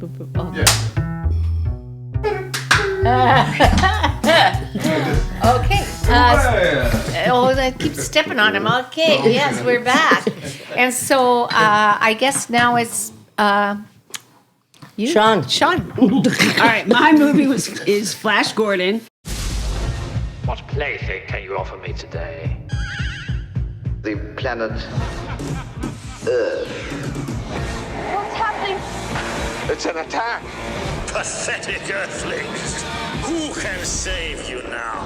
Yeah. Okay. I keep stepping on him. Okay. Yes, we're back. And so I guess now it's you? Sean. All right, my movie is Flash Gordon. What plaything can you offer me today? The planet Earth. What's happening? It's an attack. Pathetic earthlings! Who can save you now?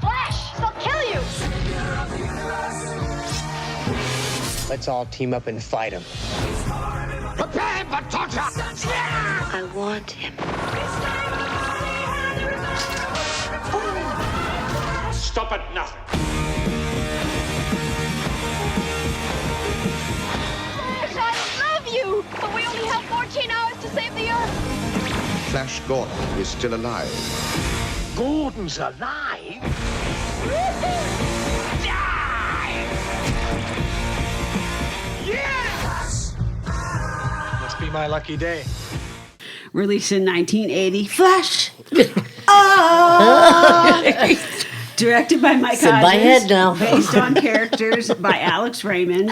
Flash! They'll kill you! Let's all team up and fight him. Prepare for torture. I want him. Stop at nothing. Flash, I love you! But we only have 14 hours to save the Earth. Flash Gordon is still alive. Gordon's alive? Yes! Must be my lucky day. Released in 1980. Flash! Directed by Mike It's in my Hodges, head now. based on characters by Alex Raymond.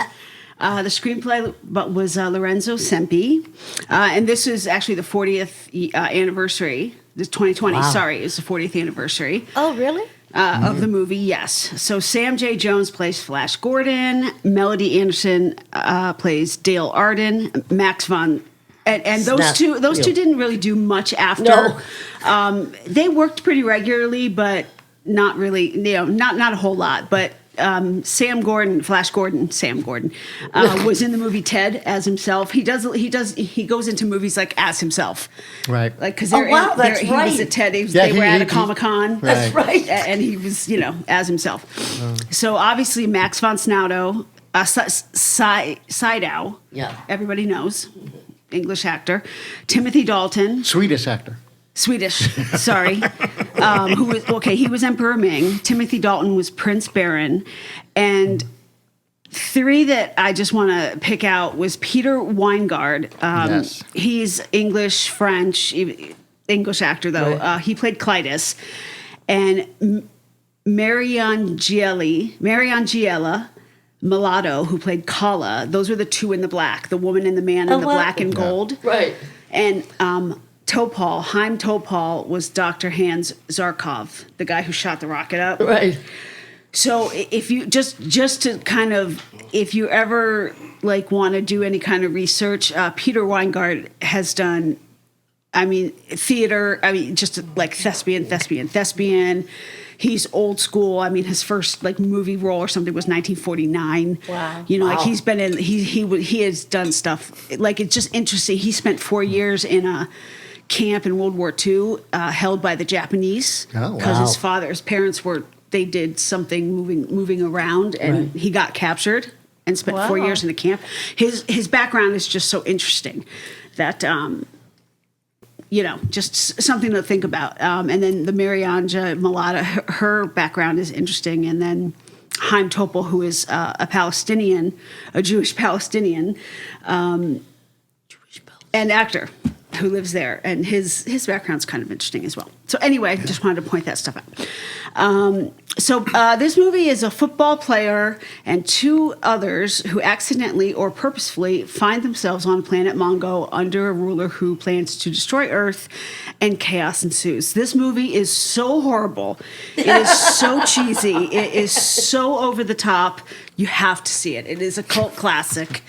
The screenplay was Lorenzo Sempi. And this is actually the 40th anniversary. This 2020, sorry, is the 40th anniversary. Oh, really? Of the movie, yes. So Sam J. Jones plays Flash Gordon. Melody Anderson plays Dale Arden. Max von... And those two didn't really do much after. No. They worked pretty regularly, but not really, not a whole lot. But Sam Gordon, Sam Gordon, was in the movie Ted as himself. He goes into movies like as himself, Right. like because He was at Ted. They were at a Comic-Con, That's right. and he was as himself. So obviously Max von Sydow, Sydow, everybody knows, English actor, Timothy Dalton, Swedish actor. sorry. He was Emperor Ming. Timothy Dalton was Prince Baron. And three that I just want to pick out was Peter Weingart. Yes. He's English, French, English actor though. Right. He played Clytus. And Marianne Giella Mulatto, who played Kala. Those were the two in the black, the woman and the man in the black and gold. Right. And Haim Topol was Dr. Hans Zarkov, the guy who shot the rocket up. Right. So if you just to kind of, if you ever want to do any kind of research, Peter Weingart has done, theater, just like thespian. He's old school. His first movie role or something was 1949. Wow. He's been in. He has done stuff. It's just interesting. He spent 4 years in a camp in World War II, held by the Japanese because his parents they did something moving around, and he got captured and spent 4 years in a camp. His background is just so interesting that. Just something to think about. And then the Marianja Malata, her background is interesting. And then Haim Topol, who is a Jewish Palestinian, and actor who lives there. And his background's kind of interesting as well. So anyway, just wanted to point that stuff out. So this movie is a football player and two others who accidentally or purposefully find themselves on planet Mongo under a ruler who plans to destroy Earth, and chaos ensues. This movie is so horrible. It is so cheesy. It is so over the top. You have to see it. It is a cult classic.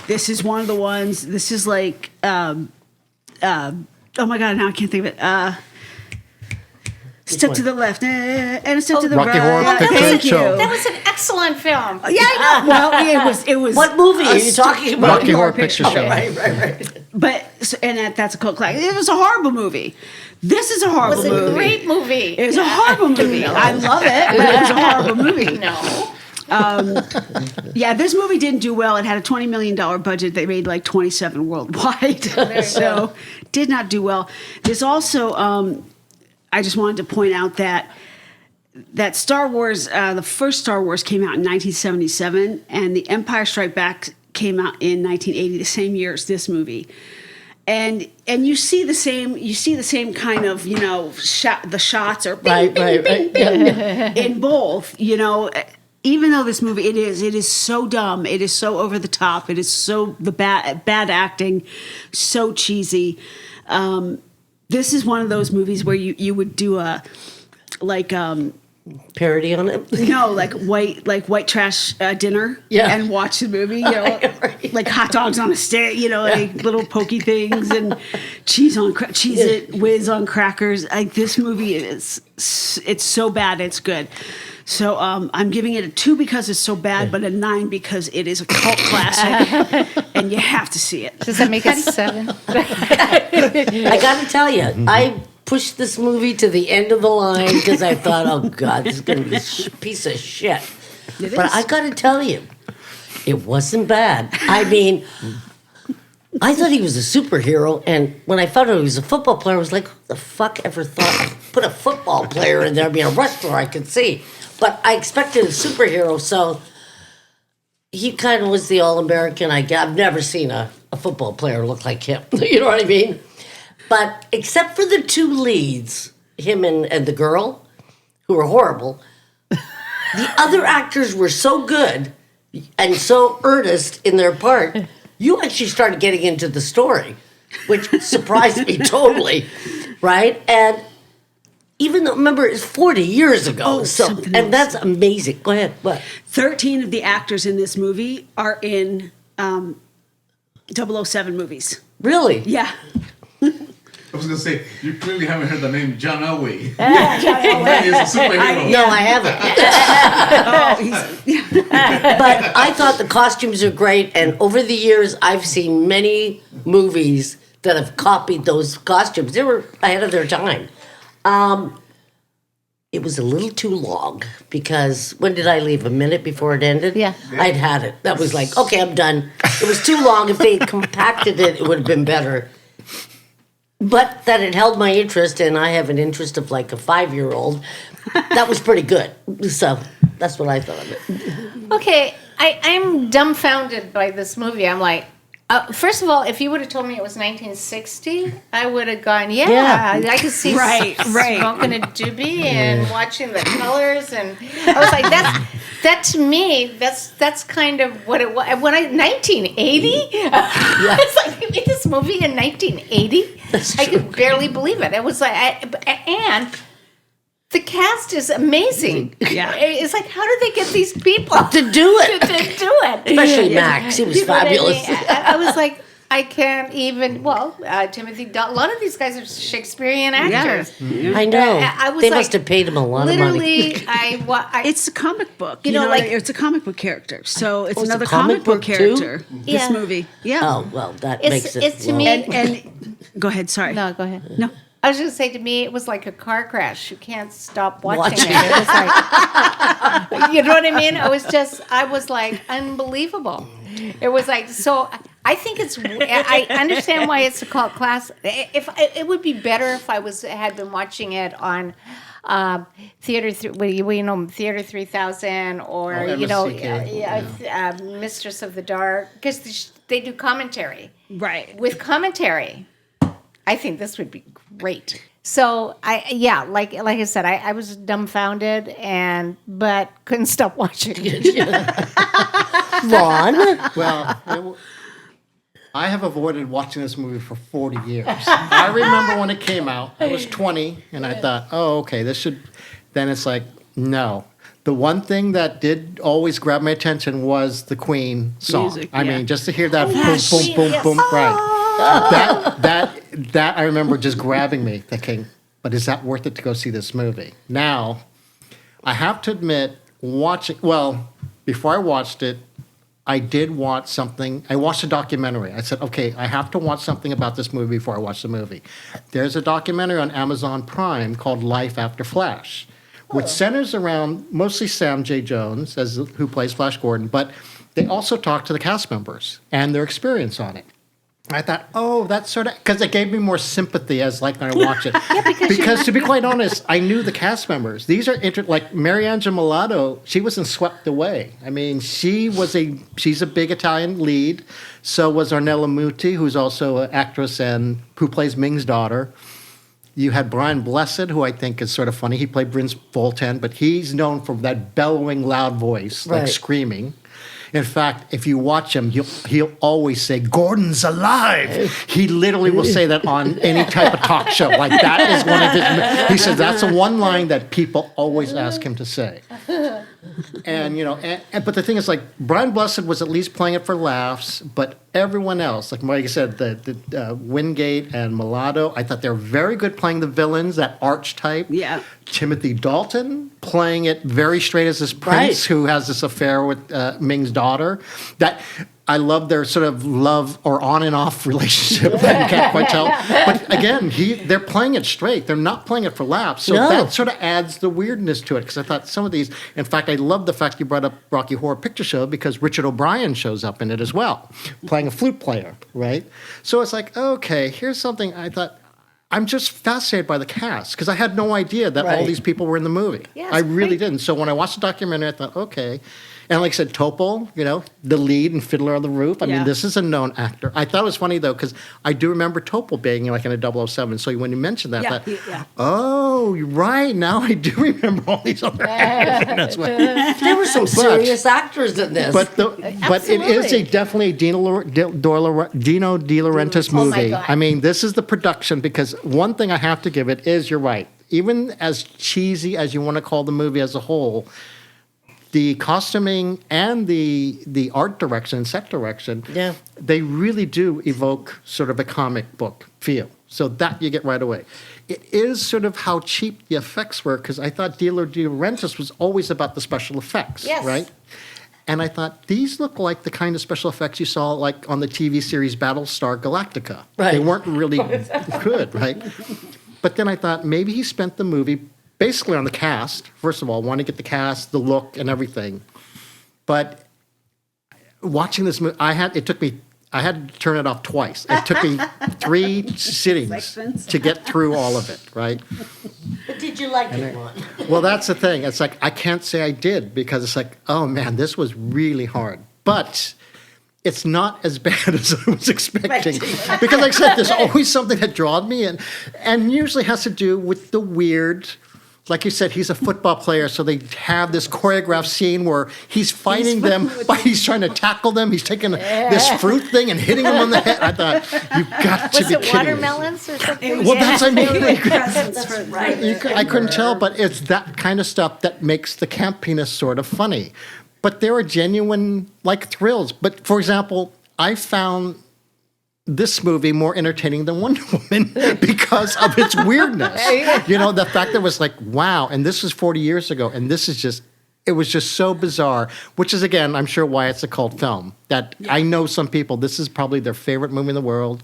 This is one of the ones. This is like, oh my God, now I can't think of it. Step to the left and a step to the Rocky right. Horror Picture Thank you. Show. That was an excellent film. Yeah, I know. Well, it was. What movie are you talking about? Rocky Horror Picture Show. Right. But that's a cult classic. It was a horrible movie. This is a horrible movie. It was a great movie. It was a horrible movie. I love it, but it was a horrible movie. No. Yeah, this movie didn't do well. It had a $20 million budget. They made like 27 worldwide, so did not do well. There's also. I just wanted to point out that Star Wars, the first Star Wars came out in 1977, and The Empire Strikes Back came out in 1980, the same year as this movie. And you see the same kind of, the shots are bing, bing, bing, bing, in both, even though this movie, it is so dumb, it is so over the top, it is so the bad acting, so cheesy. This is one of those movies where you would do a parody on it. No, like white trash dinner, and watch the movie. Right. Like hot dogs on a stick. Like little pokey things and cheese it whiz on crackers. Like this movie it's so bad it's good. So I'm giving it a 2 because it's so bad, but a 9 because it is a cult classic, and you have to see it. Does that make it 7? I got to tell you, I pushed this movie to the end of the line because I thought, oh God, this is going to be a piece of shit. But I got to tell you, it wasn't bad. I mean, I thought he was a superhero, and when I found out he was a football player, I was like, who the fuck ever thought I'd put a football player in there? I mean, a wrestler I could see. But I expected a superhero, so he kind of was the all-American. I've never seen a football player look like him. You know what I mean? But except for the 2 leads, him and the girl, who were horrible, the other actors were so good and so earnest in their part, you actually started getting into the story, which surprised me totally, right? And even though, remember, it's 40 years ago. And that's amazing. Go ahead. What? 13 of the actors in this movie are in 007 movies. Really? Yeah. I was going to say, you clearly haven't heard the name John Elway. He's a superhero. No, I haven't. But I thought the costumes are great, and over the years, I've seen many movies that have copied those costumes. They were ahead of their time. It was a little too long because when did I leave? A minute before it ended? Yeah. I'd had it. That was like, okay, I'm done. It was too long. If they compacted it, it would have been better. But that it held my interest, and I have an interest of like a 5-year-old. That was pretty good. So that's what I thought of it. Okay, I'm dumbfounded by this movie. I'm like, first of all, if you would have told me it was 1960, I would have gone, I could see smoking a doobie and watching the colors, and I was like, that to me, that's kind of what it was. 1980? It's like, you made this movie in 1980? I could barely believe it. It was like, and the cast is amazing. Yeah. It's like, how did they get these people to do it? to do it? Especially Max. He was fabulous. I was like, I can't even. Timothy Dalton. A lot of these guys are Shakespearean actors. Yeah. I know. I was they like, must have paid him a lot of money. Literally, it's a comic book. Like it's a comic book character. So it's a another comic comic book book character. too? This movie. Yeah. Oh well, that makes it. It's to me. And go ahead. Sorry. No, go ahead. No. I was going to say, to me, it was like a car crash. You can't stop watching it. It was like, you know what I mean? I was like, unbelievable. It was like, so I think I understand why it's a cult class. It would be better if I had been watching it on Theater 3000 or, Mistress of the Dark, because they do commentary. Right. With commentary, I think this would be great. So like I said, I was dumbfounded but couldn't stop watching it. Ron? Well, I have avoided watching this movie for 40 years. I remember when it came out, I was 20, and I thought, oh, okay, this should... Then it's like, no. The one thing that did always grab my attention was the Queen song. Music, I mean, just to hear that boom, boom, boom, right. That I remember just grabbing me, thinking, but is that worth it to go see this movie? Now, I have to admit, before I watched it, I did watch something. I watched a documentary. I said, okay, I have to watch something about this movie before I watch the movie. There's a documentary on Amazon Prime called Life After Flash, which centers around mostly Sam J. Jones, who plays Flash Gordon, but they also talk to the cast members and their experience on it. I thought, oh, that's sort of because it gave me more sympathy as like when I watch it. because to be quite honest, I knew the cast members. These are like Mariangela Mulatto. She wasn't Swept Away. I mean, she's a big Italian lead. So was Ornella Muti, who's also an actress and who plays Ming's daughter. You had Brian Blessed, who I think is sort of funny. He played Prince Voltan, but he's known for that bellowing, loud voice, like screaming. In fact, if you watch him, he'll always say, "Gordon's alive." He literally will say that on any type of talk show. Like that is one of his. He says that's the one line that people always ask him to say. And but the thing is, like Brian Blessed was at least playing it for laughs, but everyone else, like I said, the Weingart and Mulatto, I thought they were very good playing the villains, that archetype. Yeah. Timothy Dalton playing it very straight as this prince who has this affair with Ming's daughter. That I love their sort of love or on and off relationship. You can't quite tell. But again, they're playing it straight. They're not playing it for laughs. So that sort of adds the weirdness to it. Because I thought some of these, in fact, I love the fact you brought up Rocky Horror Picture Show because Richard O'Brien shows up in it as well, playing a flute player, right? So it's like, okay, here's something I thought, I'm just fascinated by the cast because I had no idea that all these people were in the movie. Yeah, I really didn't. So when I watched the documentary, I thought, okay. And like I said, Topol, the lead in Fiddler on the Roof. I mean, this is a known actor. I thought it was funny, though, because I do remember Topol being like in a 007. So when you mentioned that, I thought, oh, you're right. Now I do remember all these other actors. There were some serious actors in this. But it is definitely a Dino de Laurentiis movie. I mean, this is the production because one thing I have to give it is, you're right, even as cheesy as you want to call the movie as a whole, the costuming and the art direction, set direction, they really do evoke sort of a comic book feel. So that you get right away. It is sort of how cheap the effects were, because I thought Dino de Laurentiis was always about the special effects, right? And I thought, these look like the kind of special effects you saw like on the TV series Battlestar Galactica. They weren't really good, right? But then I thought, maybe he spent the movie basically on the cast. First of all, want to get the cast, the look, and everything. But watching this movie, I had to turn it off twice. It took me 3 sittings to get through all of it, right? But did you like it, Ron? Well, that's the thing. It's like, I can't say I did because it's like, oh man, this was really hard. But it's not as bad as I was expecting. Because like I said, there's always something that draws me in, and usually has to do with the weird. Like you said, he's a football player, so they have this choreographed scene where he's fighting them, but he's trying to tackle them. He's taking this fruit thing and hitting them on the head. I thought, you've got to be kidding me. Was it watermelons or something? Well, that's what I mean. I couldn't tell, but it's that kind of stuff that makes the campiness sort of funny. But there are genuine, like, thrills. But, for example, I found this movie more entertaining than Wonder Woman because of its weirdness. The fact that it was like, wow, and this was 40 years ago, and this is just, it was just so bizarre, which is, again, I'm sure why it's a cult film. That I know some people, this is probably their favorite movie in the world.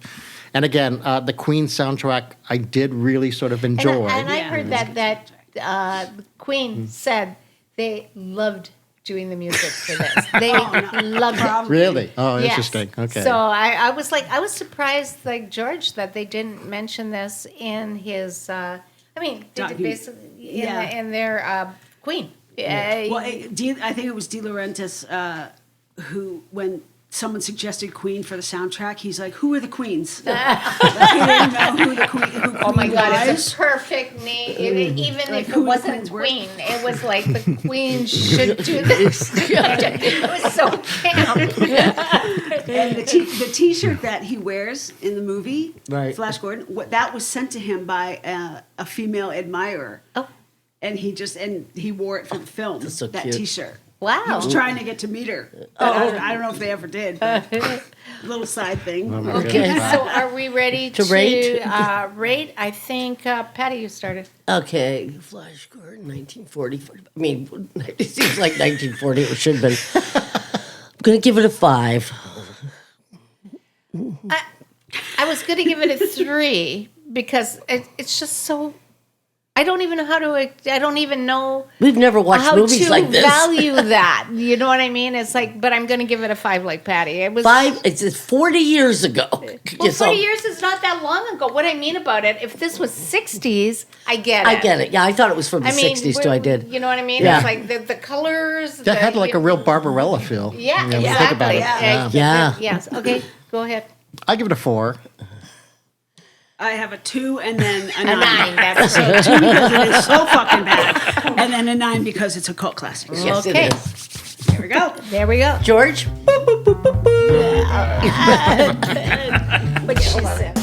And again, the Queen soundtrack, I did really sort of enjoy. And I heard that Queen said they loved doing the music for this. They loved it. Really? Oh, interesting. Okay. So I was surprised, like George, that they didn't mention this in his. Basically in their Queen. Well, I think it was De Laurentiis who, when someone suggested Queen for the soundtrack, he's like, "Who are the Queens?" He didn't know who the Queen. Oh my God! It's a perfect name. Even like, if it wasn't Queen, it was like the Queen should do this. It was so camp. And the T-shirt that he wears in the movie, Flash Gordon, that was sent to him by a female admirer. Oh, and he wore it for the film. That's so that cute. T-shirt. Wow. He was trying to get to meet her. I don't know if they ever did. But little side thing. Okay, so are we ready to rate? Rate? I think, Patty, you started. Okay, Flash Gordon, 1940. I mean, it seems like 1940. It should have been. I'm going to give it a 5. I was going to give it a 3 because it's just so I don't even know how to. I don't even know. We've never watched how movies to like this. value that. You know what I mean? It's like, but I'm going to give it a 5 like Patty. It was 5. It's 40 years ago. Well, 40 years is not that long ago. What I mean about it, if this was 60s, I get it. I get it. Yeah, I thought it was from the 60s too. I did. You know what I mean? Yeah. It's like the colors. That had like a real Barbarella feel. Yeah, when you exactly. think about it. Yeah. Yes. Okay, go ahead. I give it a 4. I have a 2 and then a 9. 9. That's So 2 because it is so fucking bad, and then a 9 because it's a cult classic. Yes, okay. it is. There we go. There we go. George? What she said.